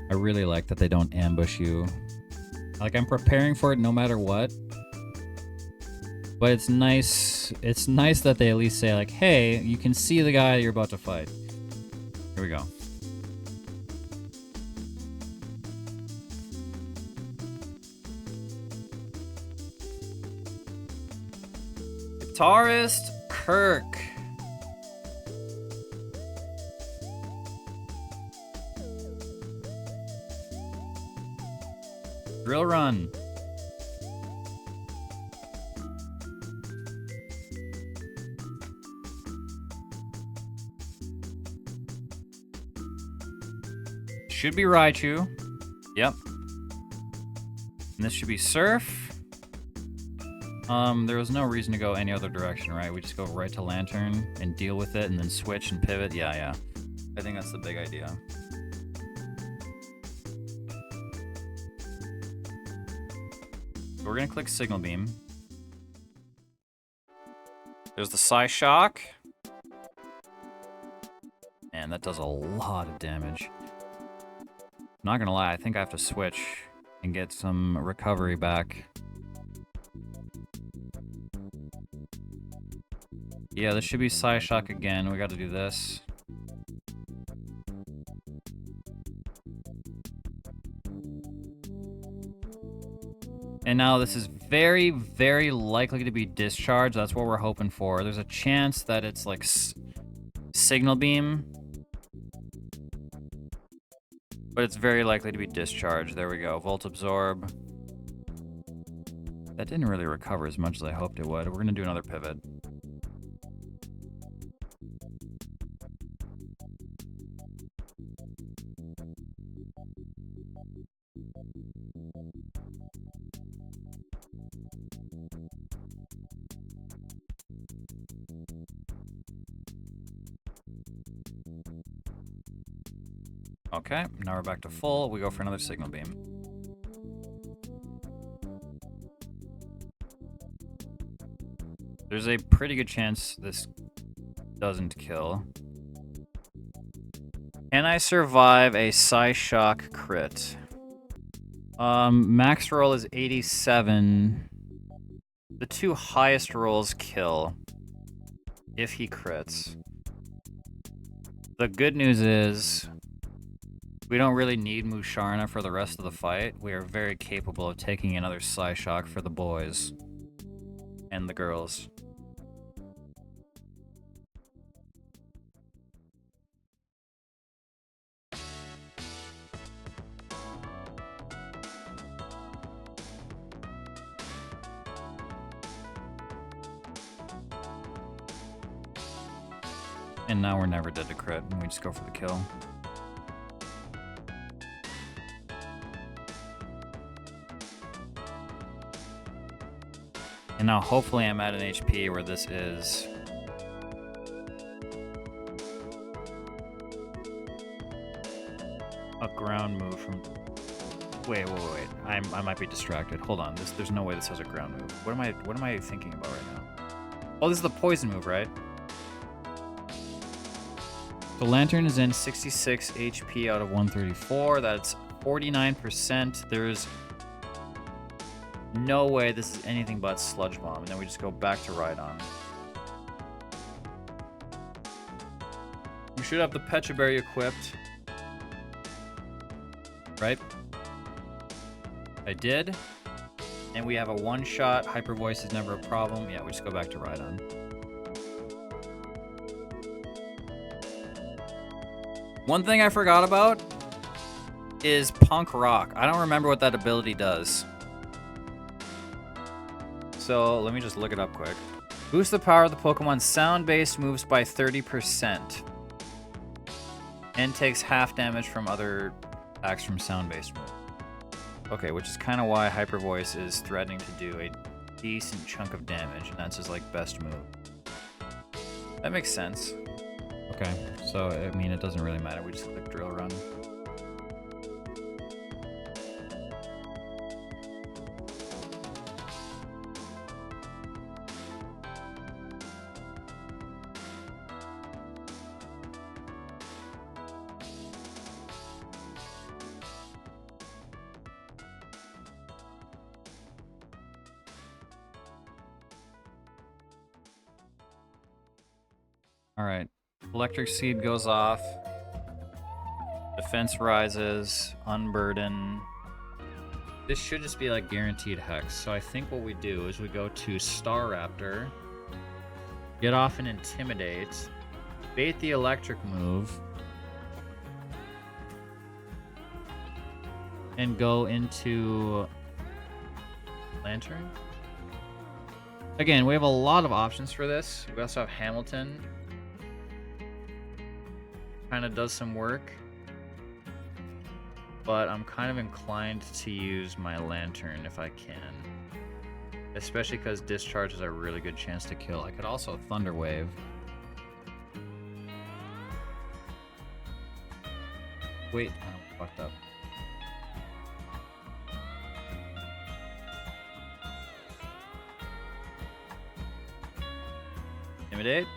I really like that they don't ambush you. Like, I'm preparing for it no matter what. But it's nice that they at least say, like, hey, you can see the guy you're about to fight. Here we go. Guitarist Kirk. Drill run. Should be Raichu. Yep. And this should be Surf. There was no reason to go any other direction, right? We just go right to Lantern and deal with it and then switch and pivot. Yeah. I think that's the big idea. We're gonna click Signal Beam. There's the Psy Shock. Man, that does a lot of damage. Not gonna lie, I think I have to switch and get some recovery back. Yeah, this should be Psy Shock again. We gotta do this. And now this is very, very likely to be discharged. That's what we're hoping for. There's a chance that it's like Signal Beam. But it's very likely to be discharged. There we go. Volt Absorb. That didn't really recover as much as I hoped it would. We're gonna do another pivot. Okay, now we're back to full. We go for another Signal Beam. There's a pretty good chance this doesn't kill. Can I survive a Psy Shock crit? Max roll is 87. The two highest rolls kill if he crits. The good news is we don't really need Musharna for the rest of the fight. We are very capable of taking another Psy Shock for the boys and the girls. And now we're never dead to crit, and we just go for the kill. And now hopefully I'm at an HP where this is a ground move from... Wait. I might be distracted. Hold on. There's no way this has a ground move. What am I thinking about right now? Oh, this is the poison move, right? The Lantern is in 66 HP out of 134. That's 49%. There's no way this is anything but Sludge Bomb. And then we just go back to Rhydon. We should have the Pecha Berry equipped. Right? I did. And we have a one-shot. Hyper Voice is never a problem. Yeah, we just go back to Rhydon. One thing I forgot about is Punk Rock. I don't remember what that ability does. So let me just look it up quick. Boost the power of the Pokemon sound-based moves by 30%. And takes half damage from other attacks from sound-based moves. Okay, which is kind of why Hyper Voice is threatening to do a decent chunk of damage, and that's his like best move. That makes sense. Okay, so I mean it doesn't really matter. We just click Drill Run. Alright. Electric seed goes off. Defense rises. Unburden. This should just be like guaranteed hex. So I think what we do is we go to Star Raptor. Get off and intimidate. Bait the electric move. And go into Lantern. Again, we have a lot of options for this. We also have Hamilton. Kind of does some work. But I'm kind of inclined to use my Lantern if I can. Especially because Discharge is a really good chance to kill. I could also Thunder Wave. Wait, I fucked up. Intimidate.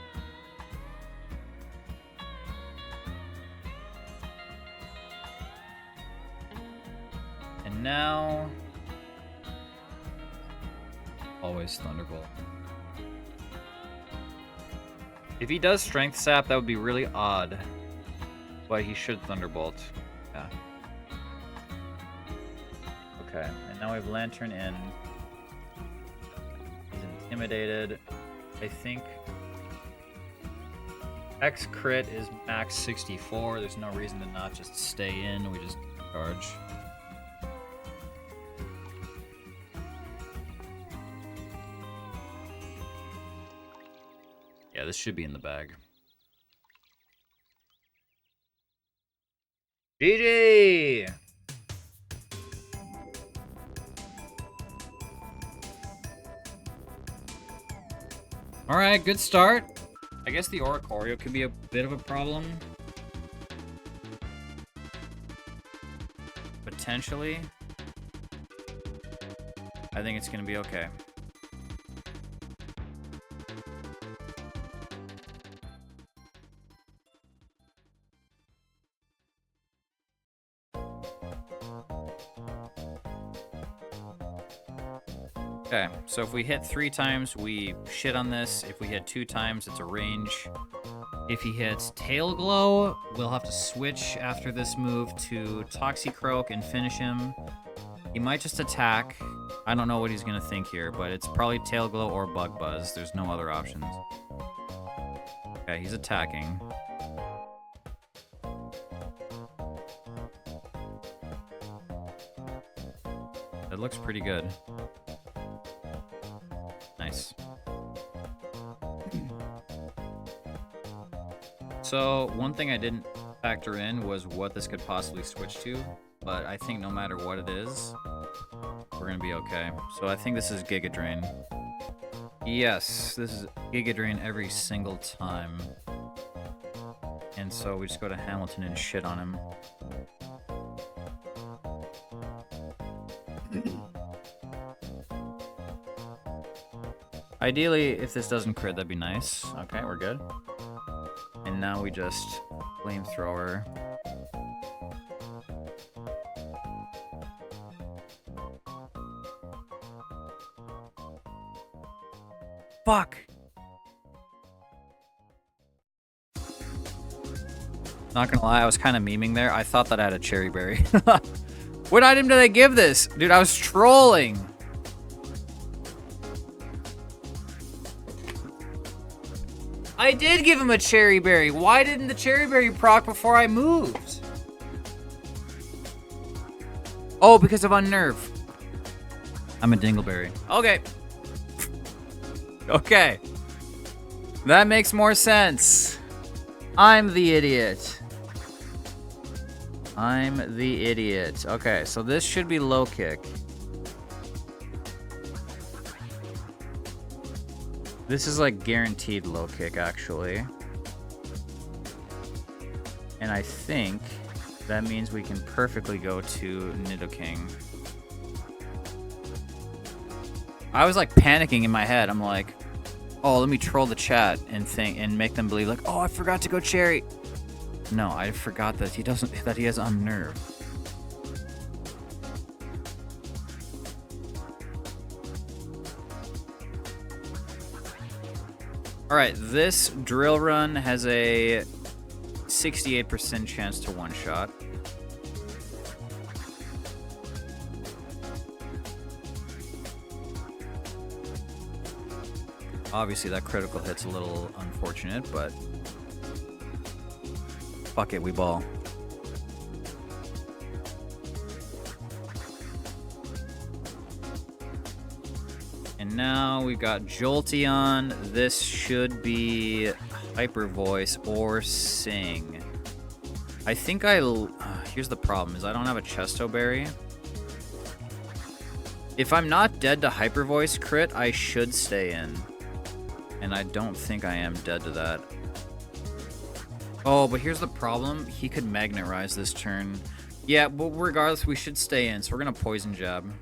And now... always Thunderbolt. If he does Strength Sap, that would be really odd. But he should Thunderbolt. Yeah. Okay, and now we have Lantern in. He's intimidated. I think X crit is max 64. There's no reason to not just stay in. We just charge. Yeah, this should be in the bag. GG! Alright, good start. I guess the Oricorio could be a bit of a problem. Potentially. I think it's gonna be okay. Okay, so if we hit 3 times, we shit on this. If we hit 2 times, it's a range. If he hits Tail Glow, we'll have to switch after this move to Toxicroak and finish him. He might just attack. I don't know what he's gonna think here, but it's probably Tail Glow or Bug Buzz. There's no other options. Okay, he's attacking. That looks pretty good. Nice. So, one thing I didn't factor in was what this could possibly switch to, but I think no matter what it is, we're gonna be okay. So I think this is Giga Drain. Yes, this is Giga Drain every single time. And so we just go to Hamilton and shit on him. Ideally, if this doesn't crit, that'd be nice. Okay, we're good. And now we just Flamethrower. Fuck! Not gonna lie, I was kind of memeing there. I thought that I had a Cherry Berry. What item did I give this? Dude, I was trolling. I did give him a Cherry Berry. Why didn't the Cherry Berry proc before I moved? Oh, because of Unnerve. I'm a Dingleberry. Okay. Okay. That makes more sense. I'm the idiot. I'm the idiot. Okay, so this should be low kick. This is like guaranteed low kick, actually. And I think that means we can perfectly go to Nidoking. I was like panicking in my head. I'm like, oh, let me troll the chat and think and make them believe like, oh, I forgot to go Cherry. No, I forgot that he has Unnerve. Alright, this drill run has a 68% chance to one-shot. Obviously, that critical hit's a little unfortunate, but fuck it, we ball. And now we've got Jolteon. This should be Hyper Voice or Sing. I think here's the problem, is I don't have a Chesto Berry. If I'm not dead to Hyper Voice crit, I should stay in. And I don't think I am dead to that. Oh, but here's the problem. He could Magnet Rise this turn. Yeah, but regardless, we should stay in. So we're going to Poison Jab.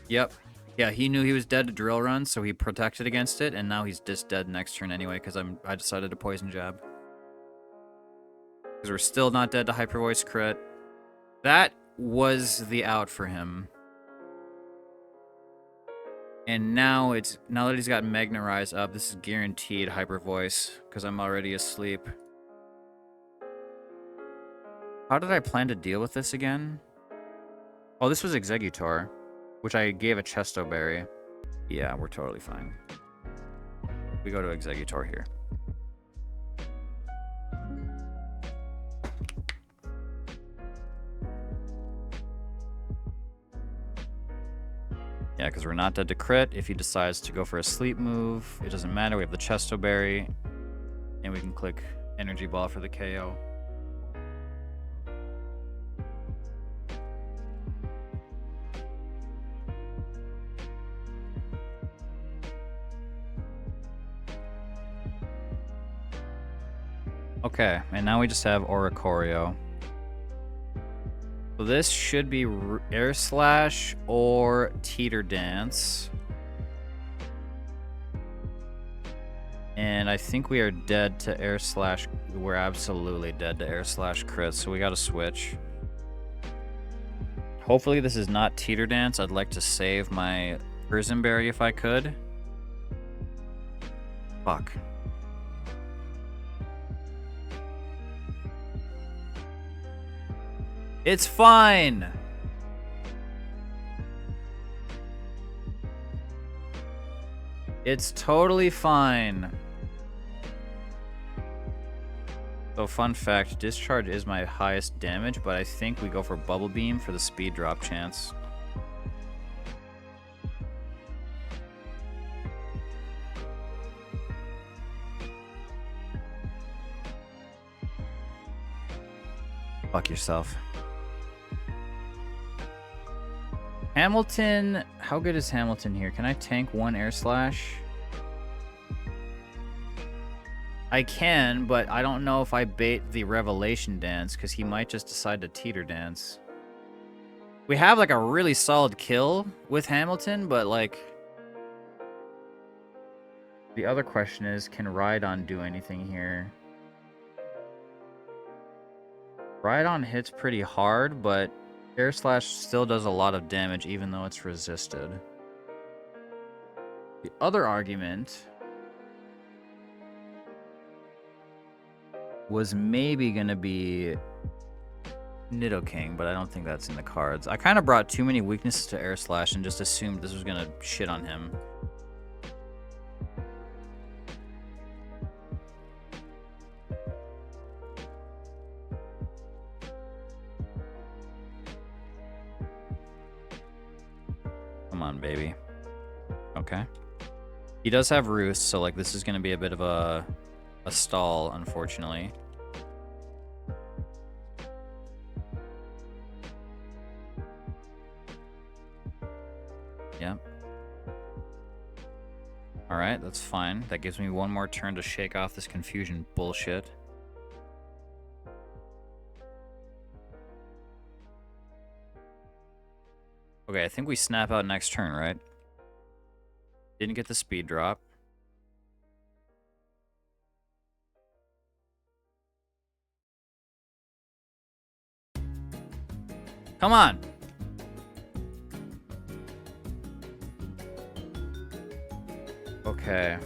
Yep. Yeah, he knew he was dead to Drill Run, so he protected against it. And now he's just dead next turn anyway, because I decided to Poison Jab. Because we're still not dead to Hyper Voice crit. That was the out for him. And now that he's got Magnet Rise up, this is guaranteed Hyper Voice, because I'm already asleep. How did I plan to deal with this again? Oh, this was Exeggutor, which I gave a Chesto Berry. Yeah, we're totally fine. We go to Exeggutor here. Yeah, because we're not dead to crit. If he decides to go for a sleep move, it doesn't matter. We have the Chesto Berry, and we can click Energy Ball for the KO. Okay, and now we just have Oricorio. So this should be Air Slash or Teeter Dance. And I think we are dead to Air Slash. We're absolutely dead to Air Slash crit, so we gotta switch. Hopefully this is not Teeter Dance. I'd like to save my Prison Berry if I could. Fuck. It's fine! It's totally fine. So fun fact, Discharge is my highest damage, but I think we go for Bubble Beam for the speed drop chance. Fuck yourself. Hamilton, how good is Hamilton here? Can I tank one Air Slash? I can, but I don't know if I bait the Revelation Dance, because he might just decide to Teeter Dance. We have like a really solid kill with Hamilton, but like... The other question is, can Rhydon do anything here? Rhydon hits pretty hard, but Air Slash still does a lot of damage even though it's resisted. The other argument was maybe going to be Nidoking, but I don't think that's in the cards. I kind of brought too many weaknesses to Air Slash and just assumed this was going to shit on him. Come on, baby. Okay. He does have Roost, so like this is going to be a bit of a stall, unfortunately. Yep. Alright, that's fine. That gives me one more turn to shake off this confusion bullshit. Okay, I think we snap out next turn, right? Didn't get the speed drop. Come on! Okay.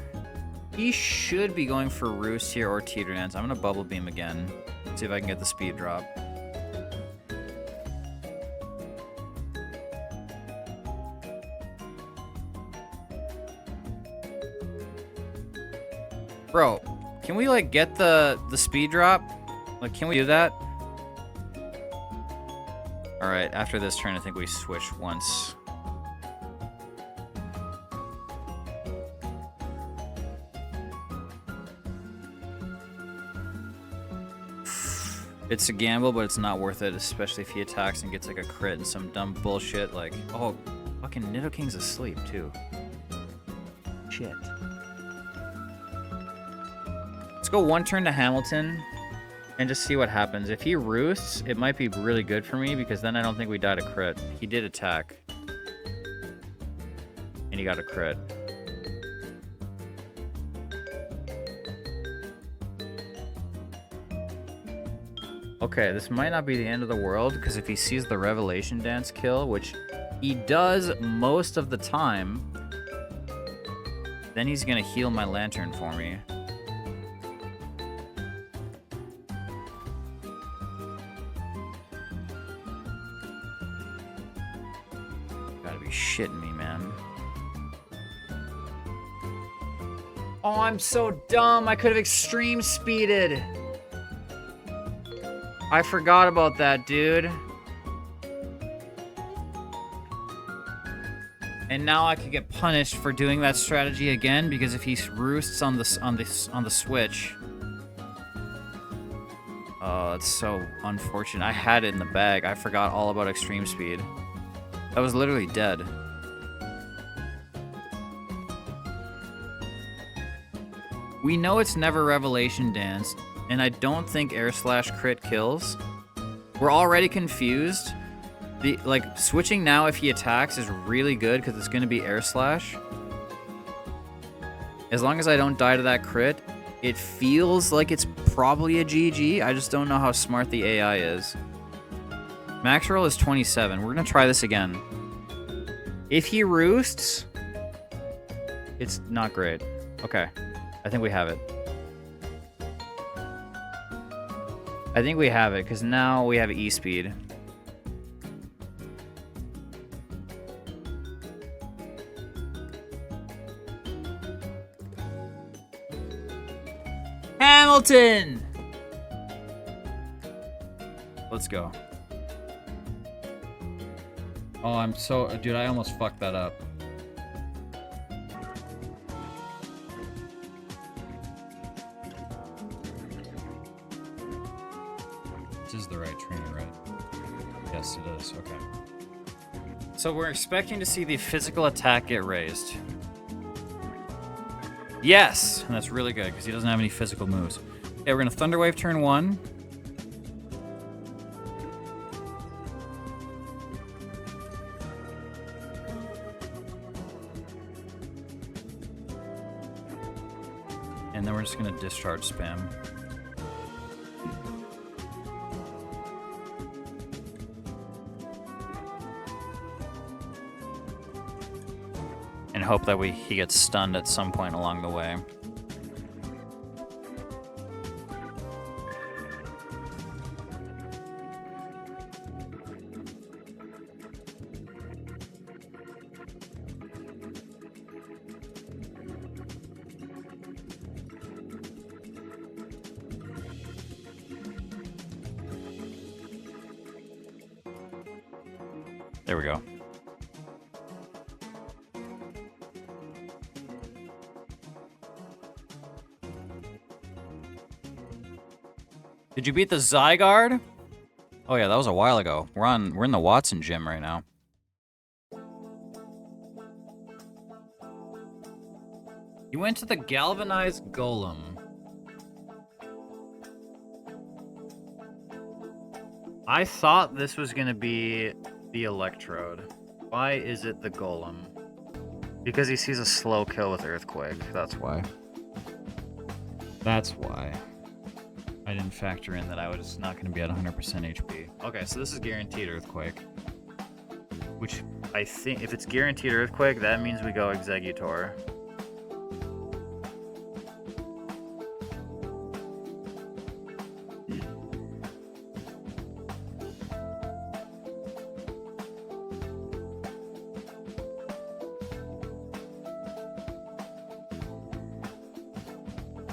He should be going for Roost here or Teeter Dance. I'm gonna Bubble Beam again. See if I can get the speed drop. Bro, can we like get the speed drop? Like, can we do that? All right, after this turn, I think we switch once. It's a gamble, but it's not worth it, especially if he attacks and gets like a crit and some dumb bullshit like, oh, fucking Nidoking's asleep too. Shit. Let's go one turn to Hamilton and just see what happens. If he roosts, it might be really good for me because then I don't think we died a crit. He did attack. And he got a crit. Okay, this might not be the end of the world, because if he sees the Revelation Dance kill, which he does most of the time, then he's gonna heal my Lantern for me. Gotta be shitting me, man. Oh, I'm so dumb. I could have extreme speeded. I forgot about that, dude. And now I could get punished for doing that strategy again because if he roosts on the switch. Oh, it's so unfortunate. I had it in the bag. I forgot all about extreme speed. I was literally dead. We know it's never Revelation Dance. And I don't think air slash crit kills. We're already confused. Like switching now if he attacks is really good because it's going to be air slash. As long as I don't die to that crit, it feels like it's probably a GG. I just don't know how smart the AI is. Max roll is 27. We're going to try this again. If he roosts, it's not great. Okay, I think we have it. I think we have it, because now we have E-Speed. Hamilton! Let's go. Oh, I'm so... Dude, I almost fucked that up. This is the right trainer, right? Yes, it is. Okay. So we're expecting to see the physical attack get raised. Yes! And that's really good, because he doesn't have any physical moves. Okay, we're going to Thunder Wave turn 1. And then we're just going to discharge spam. And hope that he gets stunned at some point along the way. There we go. Did you beat the Zygarde? Oh yeah, that was a while ago. We're in the Wattson gym right now. You went to the galvanized golem. I thought this was gonna be the electrode. Why is it the golem? Because he sees a slow kill with earthquake. That's why. That's why. I didn't factor in that I was not going to be at 100% HP. Okay, so this is guaranteed earthquake. Which I think, if it's guaranteed earthquake, that means we go Exeggutor.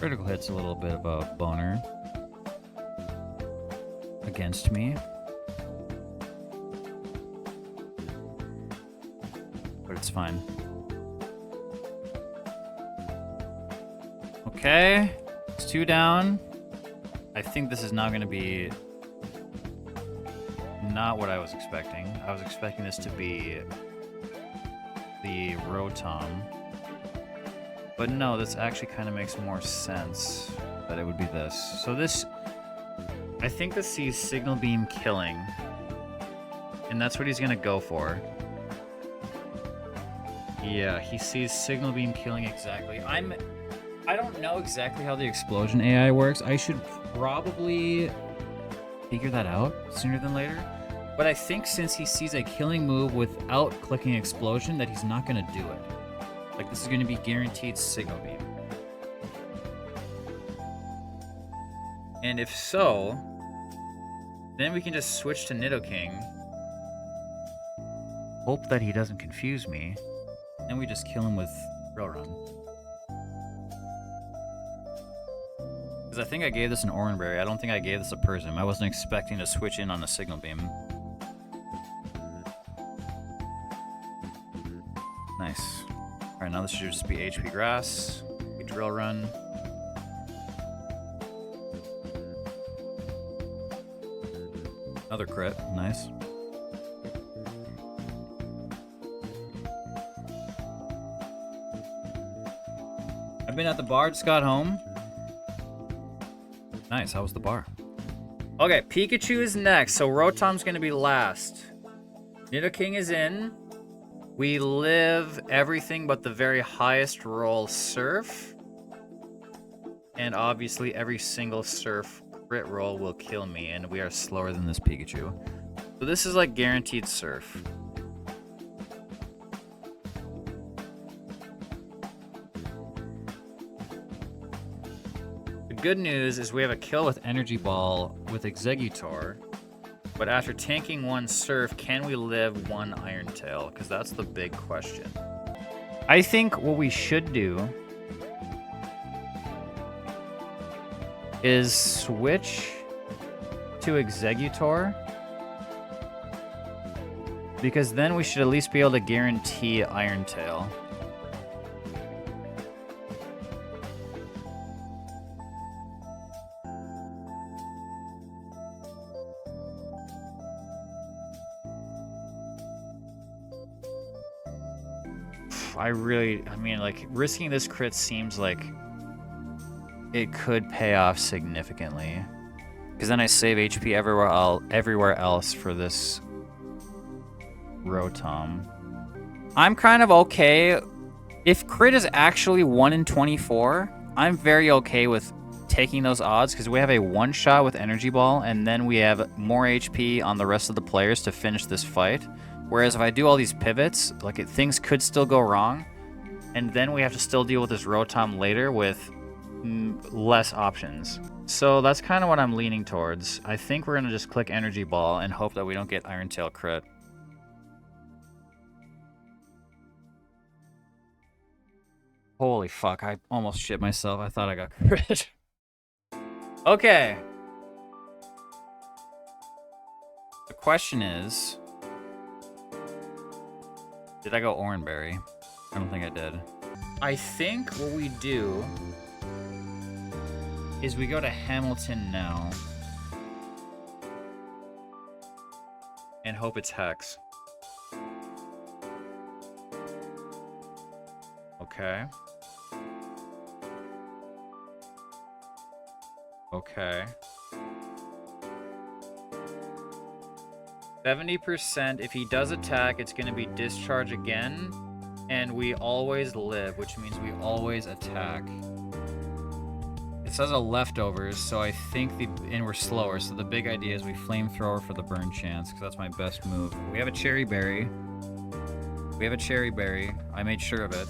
Critical hit's a little bit of a boner against me. But it's fine. Okay. It's 2 down. I think this is now going to be not what I was expecting. I was expecting this to be the Rotom. But no, this actually kind of makes more sense that it would be this. So this, I think this sees Signal Beam killing. And that's what he's going to go for. Yeah, he sees Signal Beam killing exactly. I don't know exactly how the explosion AI works. I should probably figure that out sooner than later. But I think since he sees a killing move without clicking explosion, that he's not going to do it. Like, this is going to be guaranteed Signal Beam. And if so, then we can just switch to Nidoking. Hope that he doesn't confuse me. And we just kill him with Drill Run. Because I think I gave this an Oranberry. I don't think I gave this a Persim. I wasn't expecting to switch in on a Signal Beam. Nice. Alright, now this should just be HP Grass. We Drill Run. Another crit. Nice. I've been at the bar, just got home. Nice, how was the bar? Okay, Pikachu is next, so Rotom's gonna be last. Nidoking is in. We live everything but the very highest roll Surf. And obviously every single Surf crit roll will kill me, and we are slower than this Pikachu. So this is like guaranteed Surf. The good news is we have a kill with Energy Ball with Exeggutor. But after tanking 1 Surf, can we live 1 Iron Tail? Because that's the big question. I think what we should do is switch to Exeggutor. Because then we should at least be able to guarantee Iron Tail. I mean, like, risking this crit seems like it could pay off significantly. Because then I save HP everywhere else for this Rotom. I'm kind of okay. If crit is actually 1 in 24, I'm very okay with taking those odds because we have a one-shot with Energy Ball, and then we have more HP on the rest of the players to finish this fight. Whereas if I do all these pivots, like things could still go wrong, and then we have to still deal with this Rotom later with less options. So that's kind of what I'm leaning towards. I think we're going to just click Energy Ball and hope that we don't get Iron Tail crit. Holy fuck, I almost shit myself. I thought I got crit. Okay. The question is... did I go Oranberry? I don't think I did. I think what we do is we go to Hamilton now and hope it's Hex. Okay. Okay. 70%, if he does attack, it's going to be discharge again, and we always live, which means we always attack. It says a leftovers, so I think and we're slower, so the big idea is we flamethrower for the burn chance, because that's my best move. We have a Cherry Berry. We have a Cherry Berry. I made sure of it.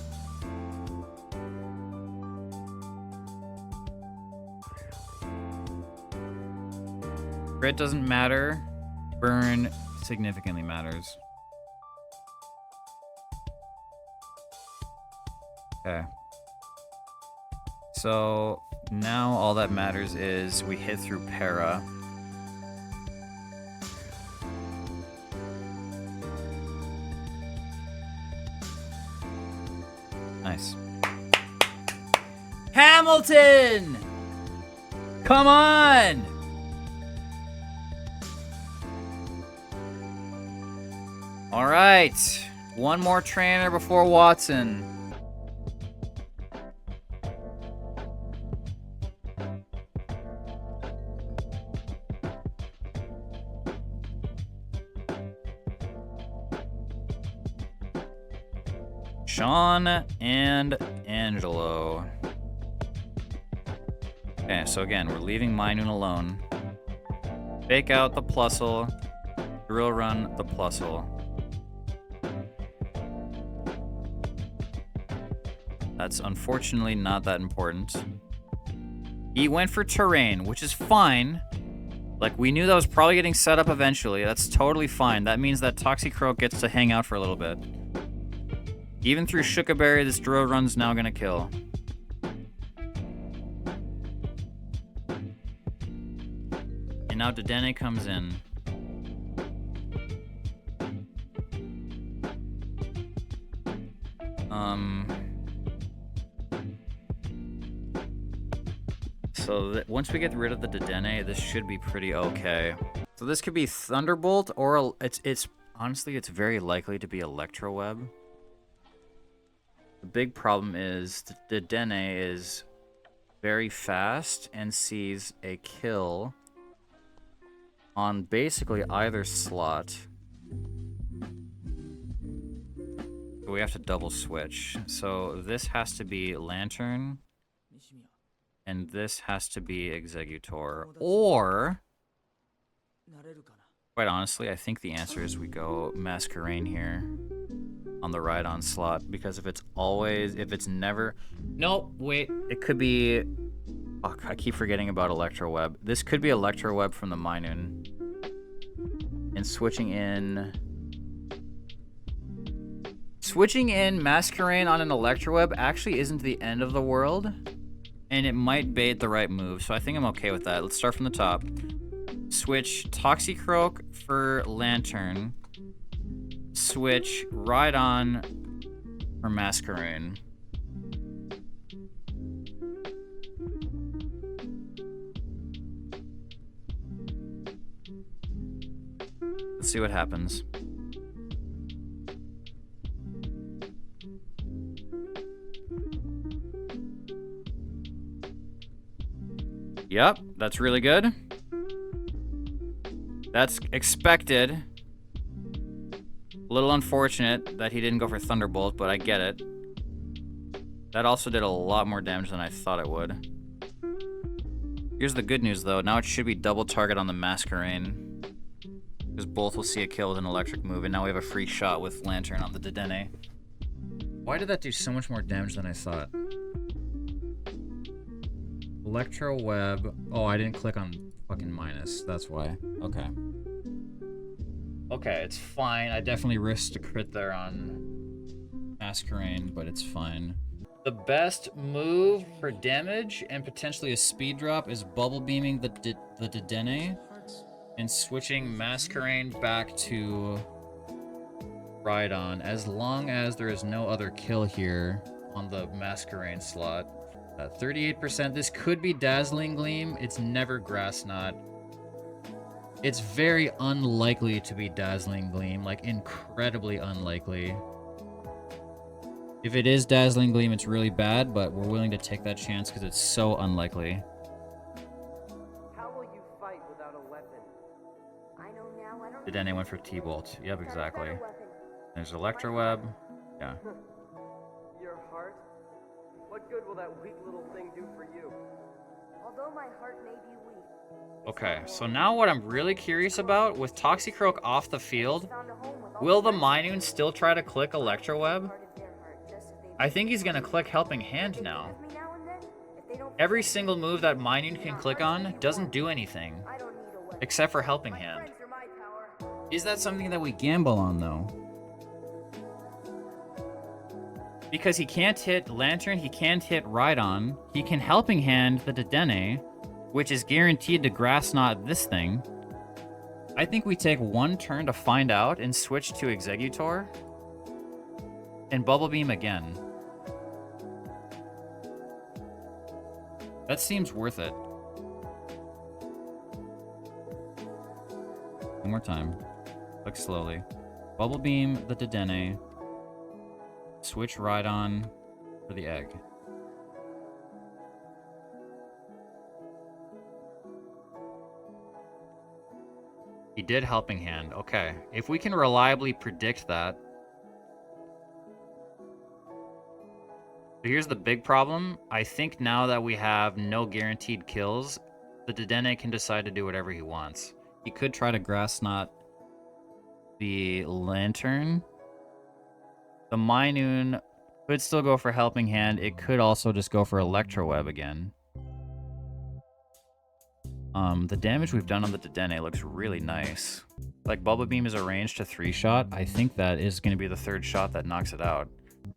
Crit doesn't matter. Burn significantly matters. Okay. So Now all that matters is we hit through para. Nice. Hamilton! Come on! All right. One more trainer before Wattson. Sean and Angelo. Okay, so again, we're leaving Minun alone. Fake out the plusle. Drill run the plusle. That's unfortunately not that important. He went for terrain, which is fine. Like, we knew that was probably getting set up eventually. That's totally fine. That means that Toxicroak gets to hang out for a little bit. Even through Shukaberry, this drill run's now gonna kill. And now Dedenne comes in. So once we get rid of the Dedenne, this should be pretty okay. So this could be Thunderbolt, or it's honestly, it's very likely to be Electroweb. The big problem is the Dedenne is very fast and sees a kill on basically either slot. We have to double switch. So this has to be Lantern, and this has to be Executor. Or, quite honestly, I think the answer is we go Masquerain here on the ride-on slot, because if it's never... Nope, wait, it could be... Fuck, I keep forgetting about Electroweb. This could be Electroweb from the Minun. And switching in Masquerain on an Electroweb actually isn't the end of the world. And it might bait the right move, so I think I'm okay with that. Let's start from the top. Switch Toxicroak for Lantern. Switch Ride-On for Masquerain. Let's see what happens. Yep, that's really good. That's expected. A little unfortunate that he didn't go for Thunderbolt, but I get it. That also did a lot more damage than I thought it would. Here's the good news, though. Now it should be double target on the Masquerain, because both will see a kill with an electric move, and now we have a free shot with Lantern on the Dedenne. Why did that do so much more damage than I thought? Electroweb. Oh, I didn't click on fucking minus. That's why. Okay. Okay, it's fine. I definitely risked a crit there on Masquerain, but it's fine. The best move for damage and potentially a speed drop is bubble beaming the Dedenne and switching Masquerain back to Ride-On, as long as there is no other kill here on the Masquerain slot. 38%. This could be Dazzling Gleam. It's never Grass Knot. It's very unlikely to be Dazzling Gleam, like incredibly unlikely. If it is Dazzling Gleam, it's really bad, but we're willing to take that chance because it's so unlikely. How will you fight without a weapon? I know now. I don't. Did anyone for T-Bolt? Yep, exactly. There's Electroweb. Yeah. Your heart? What good will that weak little thing do for you? Although my heart may be weak. Okay, so now what I'm really curious about, with Toxicroak off the field, will the Minun still try to click Electroweb? I think he's gonna click Helping Hand now. Every single move that Minun can click on doesn't do anything, except for Helping Hand. Is that something that we gamble on, though? Because he can't hit Lantern, he can't hit Rhydon. He can Helping Hand the Dedenne, which is guaranteed to Grass Knot this thing. I think we take one turn to find out and switch to Exeggutor. And Bubble Beam again. That seems worth it. One more time. Click slowly. Bubble Beam the Dedenne. Switch Rhydon for the egg. He did Helping Hand. Okay. If we can reliably predict that. But here's the big problem. I think now that we have no guaranteed kills, the Dedenne can decide to do whatever he wants. He could try to Grass Knot the Lantern. The Minun could still go for Helping Hand. It could also just go for Electroweb again. The damage we've done on the Dedenne looks really nice. Like, Bubble Beam is a range to 3-shot. I think that is going to be the 3rd shot that knocks it out.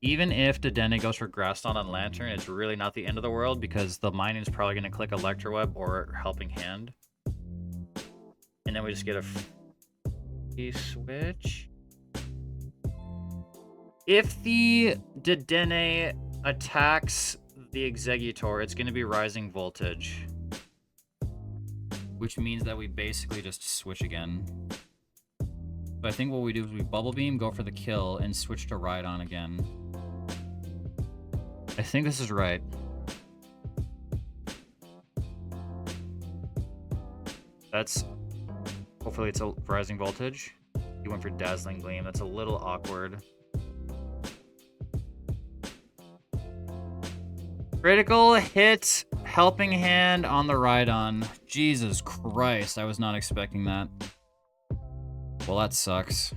Even if Dedenne goes for Grass Knot on Lantern, it's really not the end of the world because the Minun's probably going to click Electroweb or Helping Hand. And then we just get a free switch. If the Dedenne attacks the Exeggutor, it's going to be Rising Voltage. Which means that we basically just switch again. So I think what we do is we Bubble Beam, go for the kill, and switch to Rhydon again. I think this is right. That's... Hopefully it's a Rising Voltage. He went for Dazzling Gleam. That's a little awkward. Critical hit, Helping Hand on the Rhydon. Jesus Christ, I was not expecting that. Well, that sucks.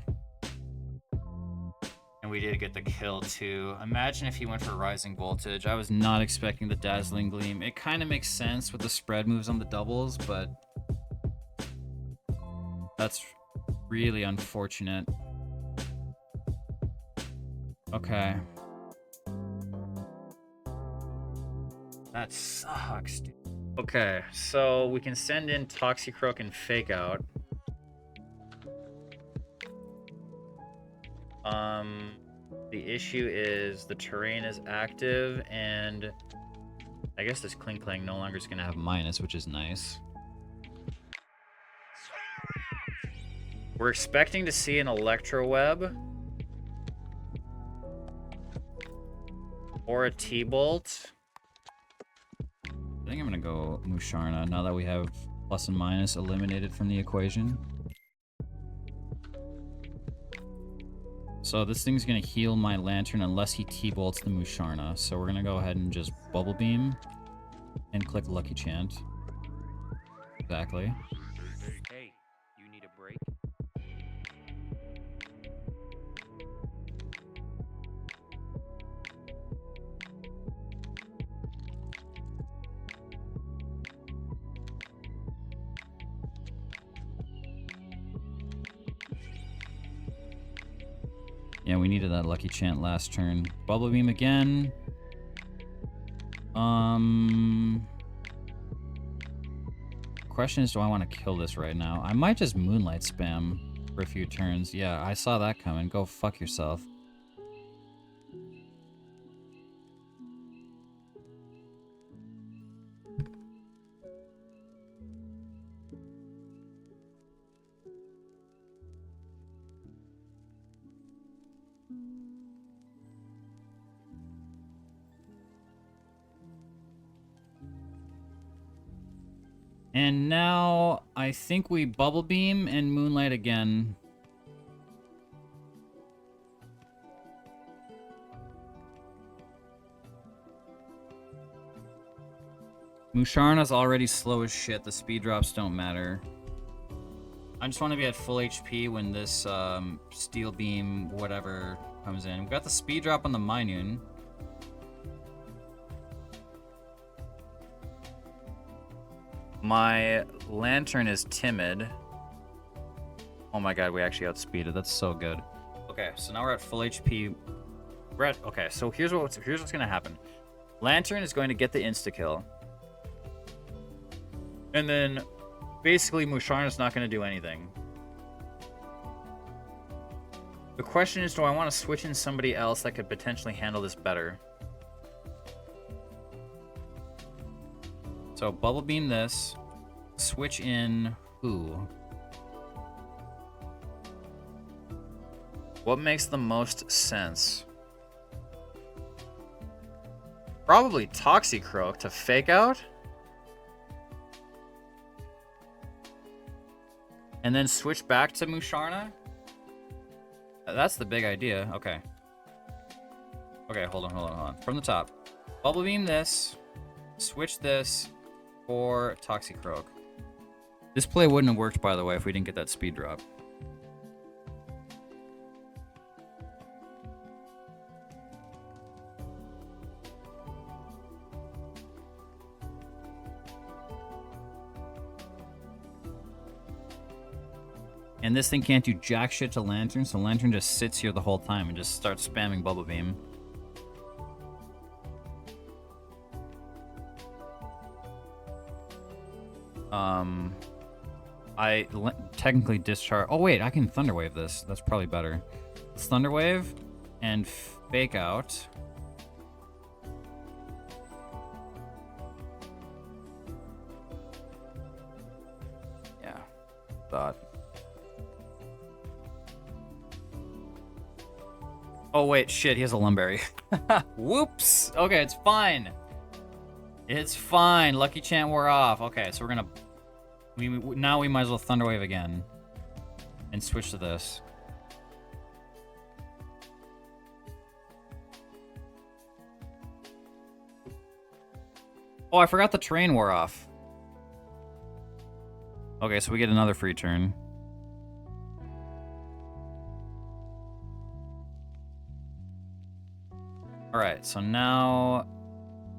And we did get the kill too. Imagine if he went for Rising Voltage. I was not expecting the Dazzling Gleam. It kind of makes sense with the spread moves on the doubles, but that's really unfortunate. Okay. That sucks, dude. Okay, so we can send in Toxicroak and Fake Out. The issue is the terrain is active, and I guess this Cling Clang no longer is going to have minus, which is nice. We're expecting to see an Electroweb. Or a T-Bolt. I think I'm going to go Musharna now that we have plus and minus eliminated from the equation. So this thing's going to heal my Lantern unless he T-bolts the Musharna. So we're going to go ahead and just Bubble Beam and click Lucky Chant. Exactly. Hey, you need a break? Yeah, we needed that Lucky Chant last turn. Bubble Beam again. Question is, do I want to kill this right now? I might just Moonlight spam for a few turns. Yeah, I saw that coming. Go fuck yourself. And now, I think we Bubble Beam and Moonlight again. Musharna's already slow as shit. The speed drops don't matter. I just want to be at full HP when this Steel Beam, whatever, comes in. We've got the speed drop on the Minun. My Lantern is timid. Oh my god, we actually outspeeded. That's so good. Okay, so now we're at full HP. Okay, so here's what's gonna happen. Lantern is going to get the insta-kill. And then basically Musharna's not gonna do anything. The question is, do I want to switch in somebody else that could potentially handle this better? So bubble beam this. Switch in who? What makes the most sense? Probably Toxicroak to fake out. And then switch back to Musharna? That's the big idea. Okay. Okay, hold on. From the top. Bubble beam this. Switch this for Toxicroak. This play wouldn't have worked, by the way, if we didn't get that speed drop. And this thing can't do jack shit to Lantern, so Lantern just sits here the whole time and just starts spamming Bubble Beam. I technically discharge... Oh wait, I can Thunder Wave this. That's probably better. Let's Thunder Wave and fake out. Yeah. Thought. Oh wait, shit, he has a Lumberry. Whoops! Okay, it's fine. It's fine. Lucky Chant wore off. Okay, so we're gonna... now we might as well Thunder Wave again. And switch to this. Oh, I forgot the terrain wore off. Okay, so we get another free turn. Alright, so now...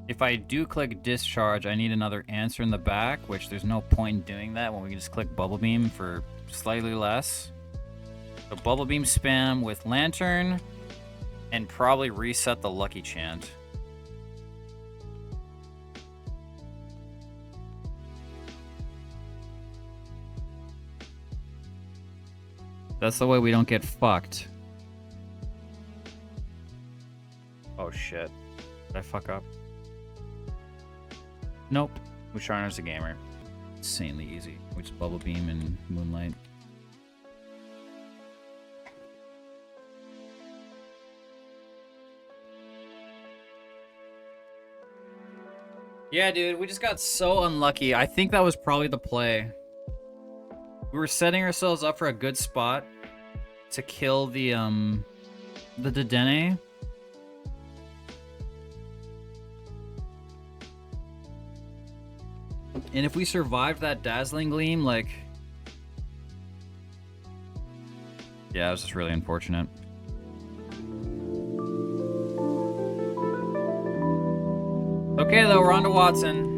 if I do click discharge, I need another answer in the back, which there's no point in doing that when we can just click Bubble Beam for slightly less. So Bubble Beam spam with Lantern, and probably reset the Lucky Chant. That's the way we don't get fucked. Oh shit. Did I fuck up? Nope. Musharna's a gamer. Insanely easy. We just Bubble Beam and Moonlight. Yeah, dude, we just got so unlucky. I think that was probably the play. We were setting ourselves up for a good spot to kill the Dedenne. And if we survived that Dazzling Gleam, like... yeah, it was just really unfortunate. Okay, though, we're on to Wattson.